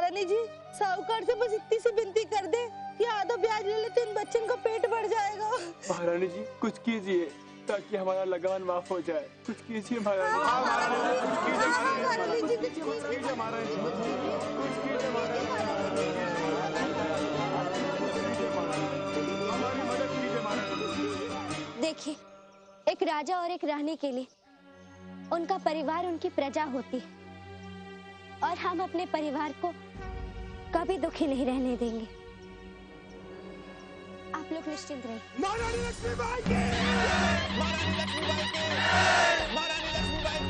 महारानी जी, साहूकार से बस इतनी सी विनती कर दे कि आधा ब्याज ले ले तो इन बच्चों का पेट बढ़ जाएगा। महारानी जी कुछ कीजिए ताकि हमारा लगान माफ हो जाए। कुछ कीजिए महारानी। हाँ, महारानी जी, कुछ कीजिए महारानी जी, कुछ कीजिए महारानी जी, हमारी मदद कीजिए महारानी। देखिए, एक राजा और एक रानी के लिए उनका परिवार उनकी प्रजा होती है और हम अपने परिवार को कभी दुखी नहीं रहने देंगे। आप लोग निश्चिंत रहिए। महारानी लक्ष्मीबाई के, महारानी लक्ष्मीबाई के, महारानी लक्ष्मीबाई के,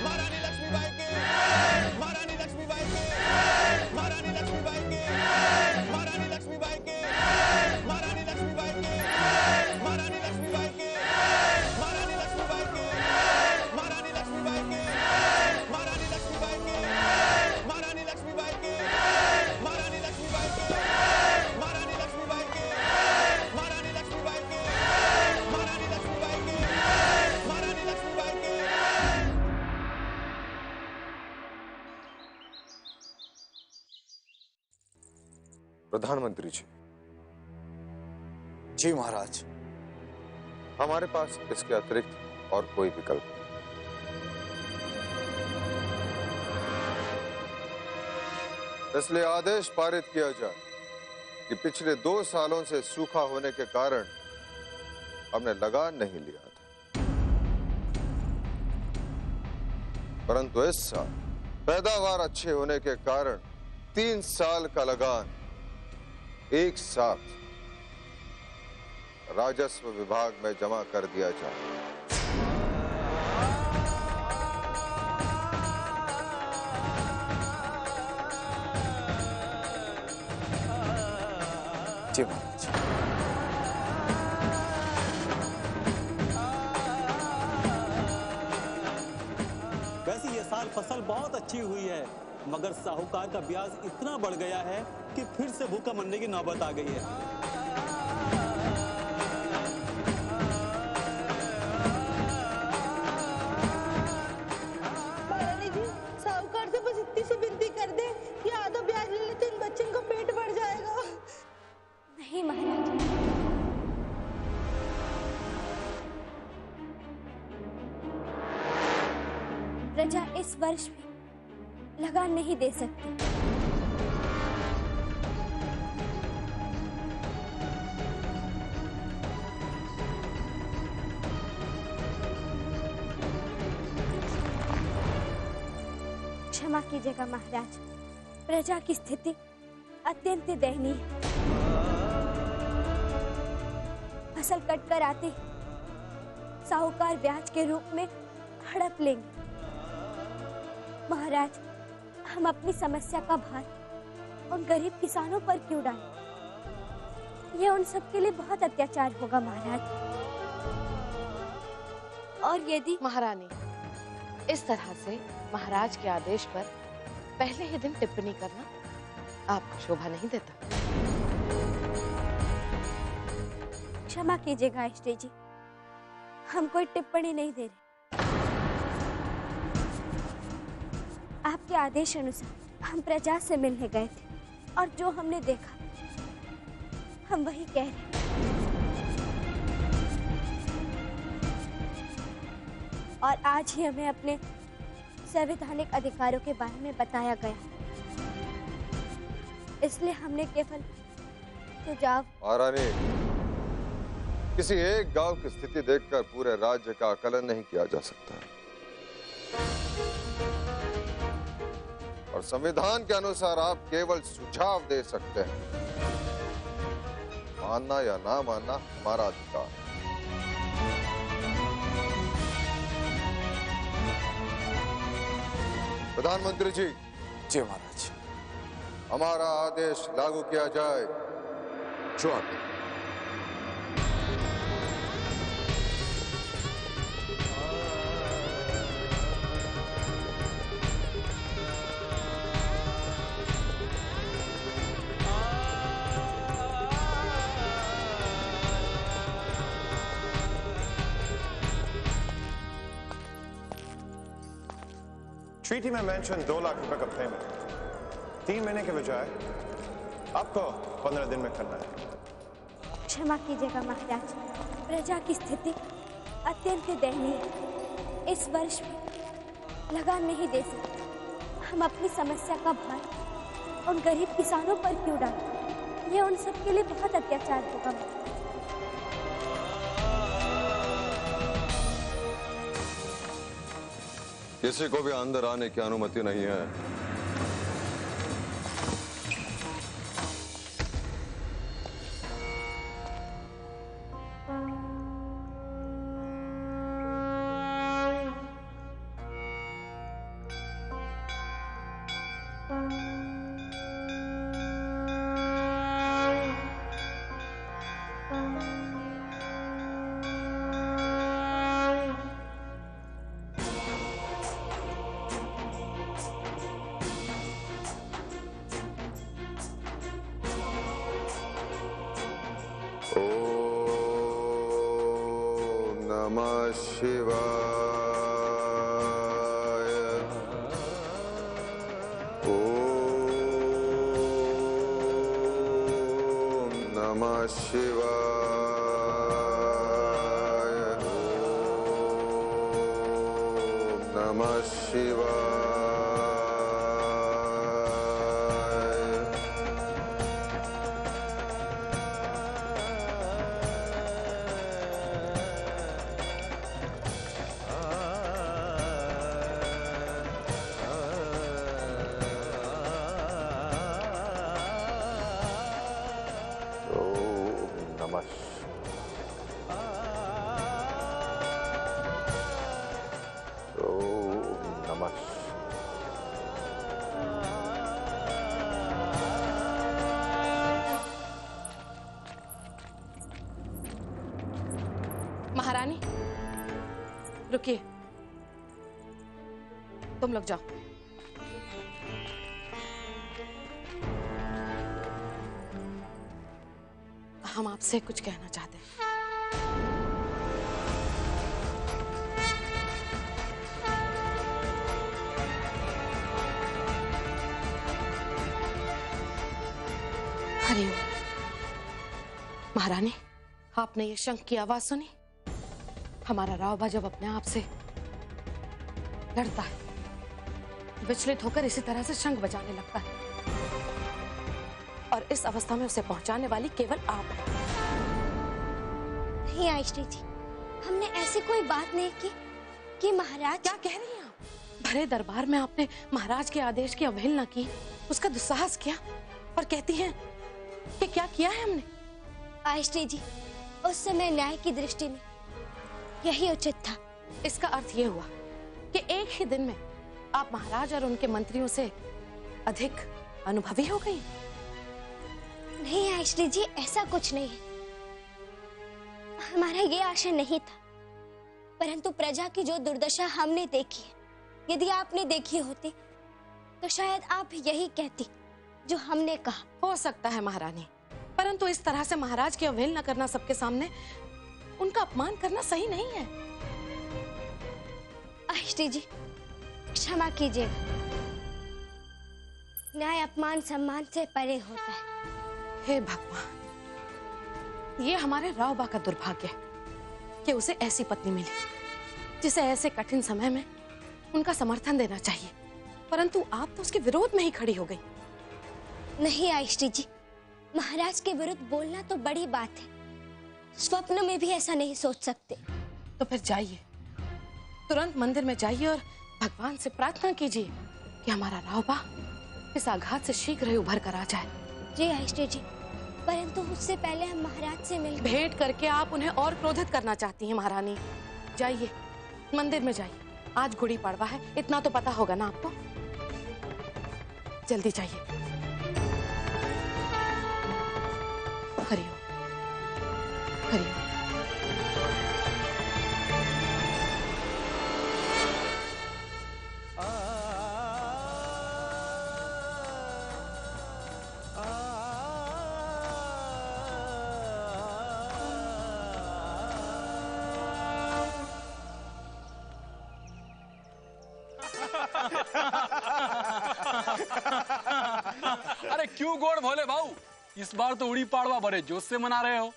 महारानी लक्ष्मीबाई के, महारानी लक्ष्मीबाई के, महारानी लक्ष्मीबाई के, महारानी लक्ष्मीबाई के, महारानी लक्ष्मीबाई के, महारानी लक्ष्मीबाई के, महारानी लक्ष्मीबाई के, महारानी लक्ष्मीबाई के, महारानी लक्ष्मीबाई के, महारानी लक्ष्मीबाई के, महारानी लक्ष्मीबाई के, महारानी लक्ष्मीबाई के, महारानी लक्ष्मीबाई के, महारानी लक्ष्मीबाई के, महारानी लक्ष्मीबाई के। प्रधानमंत्री जी। जी महाराज। हमारे पास इसके अतिरिक्त और कोई विकल्प नहीं। इसलिए आदेश पारित किया जाए कि पिछले 2 सालों से सूखा होने के कारण हमने लगान नहीं लिया था, परंतु इस साल पैदावार अच्छे होने के कारण 3 साल का लगान एक साथ राजस्व विभाग में जमा कर दिया जाए। जी महाराज। वैसे ये साल फसल बहुत अच्छी हुई है, मगर साहूकार का ब्याज इतना बढ़ गया है कि फिर से भूखा मरने की नौबत आ गई है। महारानी जी, साहूकार से बस इतनी सी विनती कर दे कि आधा ब्याज ले ले तो इन बच्चों का पेट बढ़ जाएगा। नहीं महाराज, प्रजा इस वर्ष भी लगान नहीं दे सकती। क्षमा कीजिएगा महाराज, प्रजा की स्थिति अत्यंत दयनीय है। फसल कटकर आते साहूकार ब्याज के रूप में हड़प लेंगे। महाराज, हम अपनी समस्या का भार उन गरीब किसानों पर क्यों डालें? यह उन सबके लिए बहुत अत्याचार होगा महाराज। और यदि महारानी, इस तरह से महाराज के आदेश पर पहले ही दिन टिप्पणी करना आपको शोभा नहीं देता। क्षमा कीजिएगा अष्टे जी, हम कोई टिप्पणी नहीं दे रहे। आपके आदेश अनुसार हम प्रजा से मिलने गए थे और जो हमने देखा हम वही कह रहे हैं। और आज ही हमें अपने संवैधानिक अधिकारों के बारे में बताया गया, इसलिए हमने केवल सुझाव। महारानी, किसी एक गांव की स्थिति देखकर पूरे राज्य का आकलन नहीं किया जा सकता और संविधान के अनुसार आप केवल सुझाव दे सकते हैं। मानना या ना मानना हमारा अधिकार। प्रधानमंत्री जी। जी महाराज। हमारा आदेश लागू किया जाए। जो आज्ञा। ट्रीटी में मेंशन 2 लाख रुपए का पेमेंट 3 महीने के बजाय आपको 15 दिन में करना है। क्षमा कीजिएगा महाराज, प्रजा की स्थिति अत्यंत दयनीय है। इस वर्ष में लगान नहीं दे सकते। हम अपनी समस्या का भार उन गरीब किसानों पर क्यों डालें? ये उन सब के लिए बहुत अत्याचार होगा। किसी को भी अंदर आने की अनुमति नहीं है। नमः शिवाय। ओम नमः शिवाय। ओम नमः शिवाय। महारानी रुकिए, तुम लोग जाओ। हम आपसे कुछ कहना चाहते हैं। हरिओम। महारानी, आपने ये शंख की आवाज सुनी? हमारा रावबा जब अपने आप से लड़ता है, विचलित होकर इसी तरह से शंख बजाने लगता है, और इस अवस्था में उसे पहुंचाने वाली केवल आप हैं। नहीं आयश्री जी, हमने ऐसी कोई बात नहीं की कि महाराज। क्या कह रही हैं आप? भरे दरबार में आपने महाराज के आदेश की अवहेलना की, उसका दुस्साहस किया, और कहती हैं कि क्या किया है हमने? आयश्री जी, उस समय न्याय की दृष्टि में यही उचित था। इसका अर्थ यह हुआ कि एक ही दिन में आप महाराज और उनके मंत्रियों से अधिक अनुभवी हो गई। नहीं आयश्री जी, ऐसा कुछ नहीं है। हमारा ये आशय नहीं था, परंतु प्रजा की जो दुर्दशा हमने देखी है, यदि आपने देखी होती तो शायद आप यही कहती जो हमने कहा। हो सकता है महारानी, परंतु इस तरह से महाराज की अवहेलना करना सबके सामने, उनका अपमान करना सही नहीं है। आयश्री जी, क्षमा कीजिएगा। न्याय अपमान सम्मान से परे होता है। हे भगवान, ये हमारे रावबा का दुर्भाग्य है कि उसे ऐसी पत्नी मिली जिसे ऐसे कठिन समय में उनका समर्थन देना चाहिए, परंतु आप तो उसके विरोध में ही खड़ी हो गई। नहीं आयश्री जी, महाराज के विरुद्ध बोलना तो बड़ी बात है। स्वप्न में भी ऐसा नहीं सोच सकते। तो फिर जाइए, तुरंत मंदिर में जाइए और भगवान से प्रार्थना कीजिए कि हमारा रावबा इस आघात से शीघ्र ही उभर कर आ जाए। जी आयश्री जी, परंतु उससे पहले हम महाराज से मिल भेंट करके आप उन्हें और क्रोधित करना चाहती हैं महारानी। जाइए, मंदिर में जाइए। आज गुड़ी पड़वा है, इतना तो पता होगा ना आपको। जल्दी जाइए। हरिओम हरिओम। क्यों गोड़ भोले भाऊ, इस बार तो उड़ी पाड़वा बड़े जोश से मना रहे हो।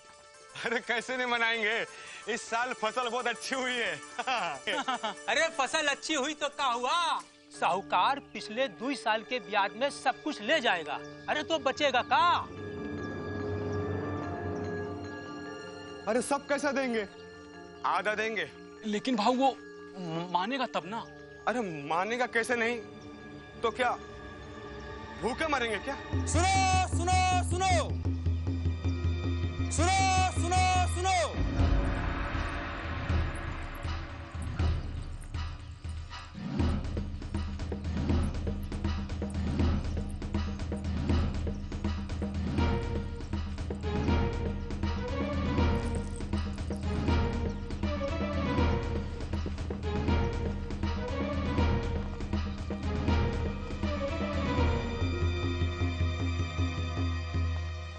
अरे कैसे नहीं मनाएंगे, इस साल फसल बहुत अच्छी हुई है। अरे फसल अच्छी हुई तो क्या हुआ, साहूकार पिछले 2 साल के ब्याज में सब कुछ ले जाएगा। अरे तो बचेगा का? अरे सब कैसा देंगे, आधा देंगे। लेकिन भाऊ वो मानेगा तब ना। अरे मानेगा कैसे नहीं तो क्या भूखे मरेंगे क्या? सुनो सुनो सुनो सुनो सुनो सुनो,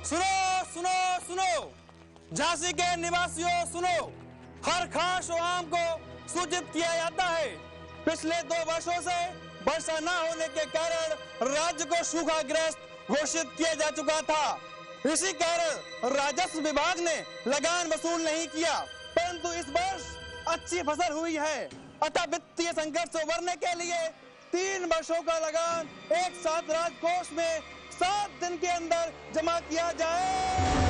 सुनो सुनो सुनो, झांसी के निवासियों सुनो, हर खास आम को सूचित किया जाता है। पिछले 2 वर्षों से वर्षा न होने के कारण राज्य को सूखाग्रस्त घोषित किया जा चुका था। इसी कारण राजस्व विभाग ने लगान वसूल नहीं किया, परंतु इस वर्ष अच्छी फसल हुई है। अतः वित्तीय संकट से उबरने के लिए 3 वर्षों का लगान एक साथ राजकोष में 7 दिन के अंदर जमा किया जाए।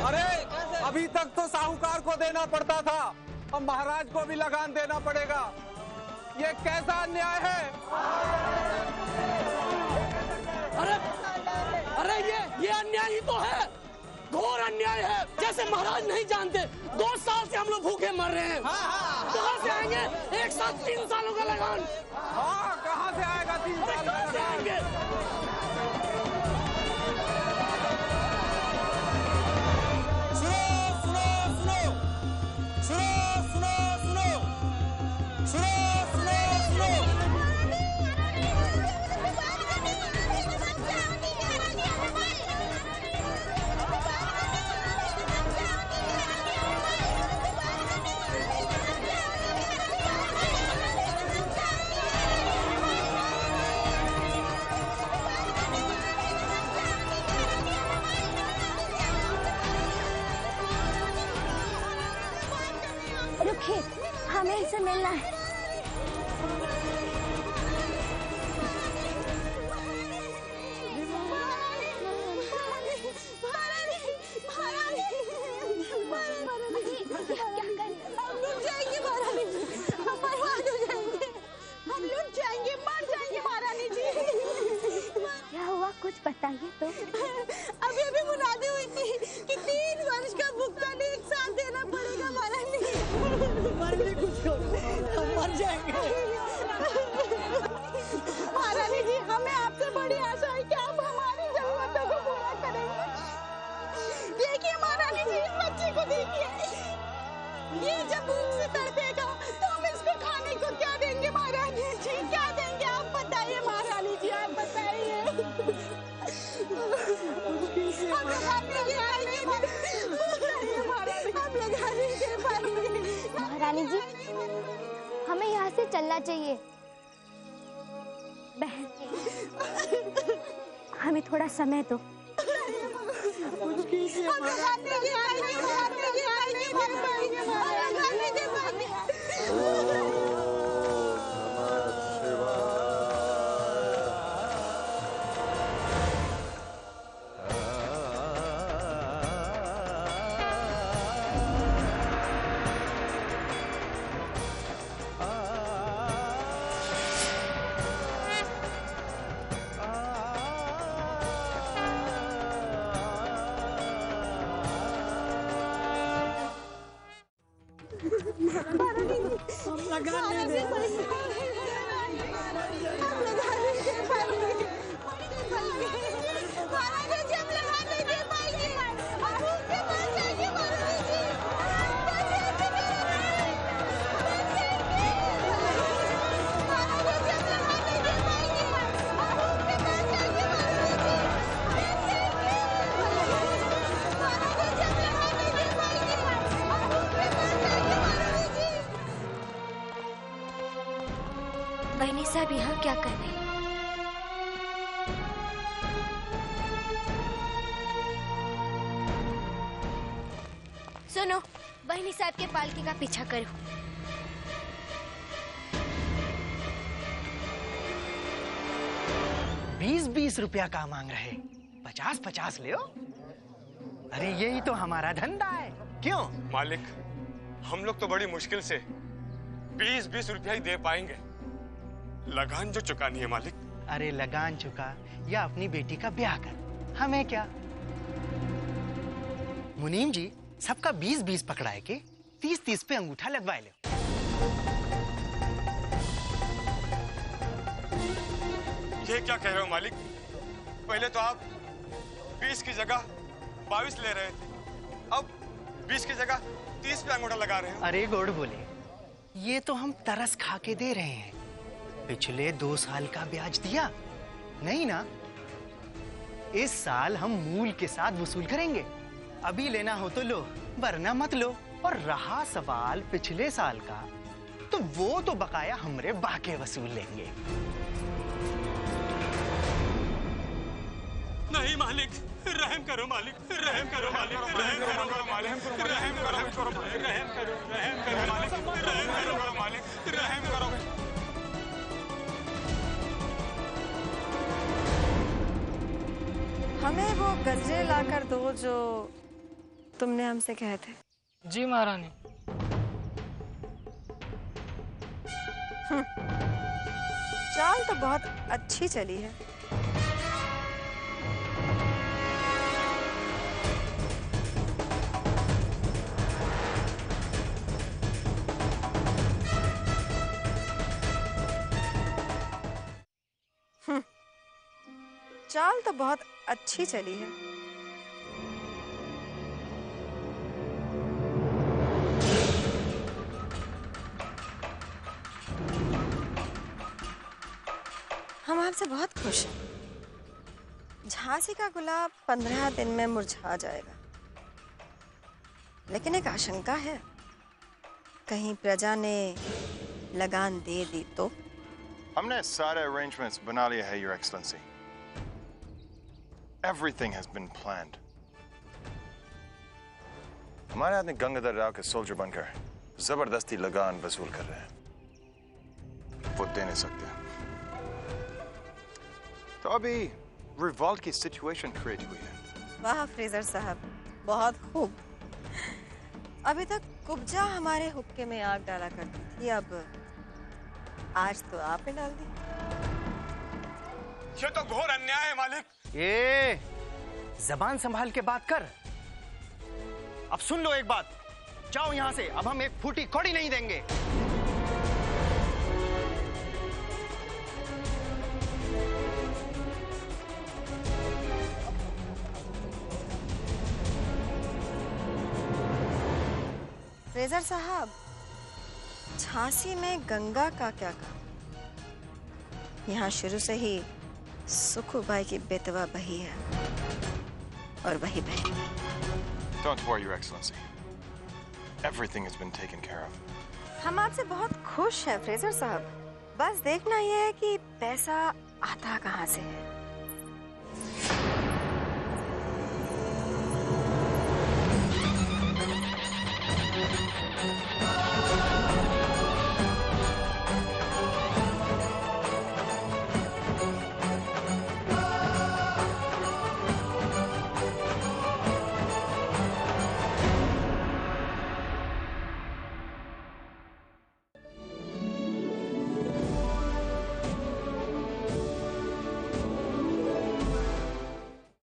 अरे अभी तक तो साहूकार को देना पड़ता था, अब महाराज को भी लगान देना पड़ेगा। ये कैसा अन्याय है? अरे ये अन्याय ही तो है, घोर अन्याय है। जैसे महाराज नहीं जानते 2 साल से हम लोग भूखे मर रहे हैं। कहाँ से आएंगे एक साथ 3 सालों का लगान? हाँ, कहाँ से आएगा 3 साल? कहाँ से आएंगे? रुकिए, हमें इनसे मिलना है। क्या हुआ, कुछ बताइए तो। अभी अभी मुनादी हुई थी कि 3 वर्ष का भुगतान एक साथ देना पड़ेगा महारानी। मरने कुछ हम मर जाएंगे। महारानी जी, हमें आपसे बड़ी आशा है कि आप हमारी जरूरतों को पूरा करेंगे। देखिए महारानी जी, इस बच्चे को देखिए, ये जब भूख से तड़पेगा तो हम इसको खाने को क्या देंगे महारानी जी, क्या देंगे आप बताइए महारानी जी, आप बताइए। महारानी जी, हमें यहाँ से चलना चाहिए। बहन, हमें थोड़ा समय दो। बहनी साहब यहाँ क्या कर रहे हैं? सुनो, बहनी साहब के पालकी का पीछा करो। बीस रुपया का मांग रहे, 50 ले। अरे यही तो हमारा धंधा है, क्यों? मालिक, हम लोग तो बड़ी मुश्किल से 20 रुपया ही दे पाएंगे। लगान जो चुकानी है मालिक। अरे लगान चुका या अपनी बेटी का ब्याह कर, हमें क्या। मुनीम जी, सबका 20 पकड़ाए के 30 पे अंगूठा लगवाए लो। ये क्या कह रहे हो मालिक? पहले तो आप 20 की जगह 22 ले रहे थे, अब 20 की जगह 30 पे अंगूठा लगा रहे हैं। अरे गोड़ बोले, ये तो हम तरस खा के दे रहे हैं। पिछले 2 साल का ब्याज दिया नहीं ना, इस साल हम मूल के साथ वसूल करेंगे। अभी लेना हो तो लो, वरना मत लो। और रहा सवाल पिछले साल का, तो वो तो बकाया हमरे बाके वसूल लेंगे। नहीं मालिक, रहम करो मालिक, रहम करो मालिक, रहम करो मालिक, रहम करो, रहम करो मालिक, रहम करो मालिक, रहम करो। हमें वो गजरे लाकर दो जो तुमने हमसे कहे थे। जी महारानी। चाल तो बहुत अच्छी चली है। चाल तो बहुत अच्छी चली है। हम आपसे बहुत खुश हैं। झांसी का गुलाब 15 दिन में मुरझा जाएगा, लेकिन एक आशंका है, कहीं प्रजा ने लगान दे दी तो? हमने सारे अरेंजमेंट्स बना लिए हैं, your excellency. Everything has been planned. हमारे आदमी गंगाधर राव के सोल्जर बनकर जबरदस्ती लगान वसूल कर रहे हैं। वो दे नहीं सकते, तो अभी रिवॉल्ट की सिचुएशन क्रिएट हुई है। वाह फ्रेजर साहब, बहुत खूब। अभी तक कुब्जा हमारे हुक्के में आग डाला करती थी, अब आज तो आपने डाल दी। ये तो घोर अन्याय है मालिक। ये जबान संभाल के बात कर। अब सुन लो एक बात, जाओ यहां से, अब हम एक फूटी कौड़ी नहीं देंगे। फ्रेजर साहब, झांसी में गंगा का क्या काम? यहाँ शुरू से ही सुखूबाई की बेतवा बही है, और वही बही। Don't worry, Your Excellency. Everything has been taken care of. हम आपसे बहुत खुश हैं फ्रेजर साहब, बस देखना यह है कि पैसा आता कहाँ से है।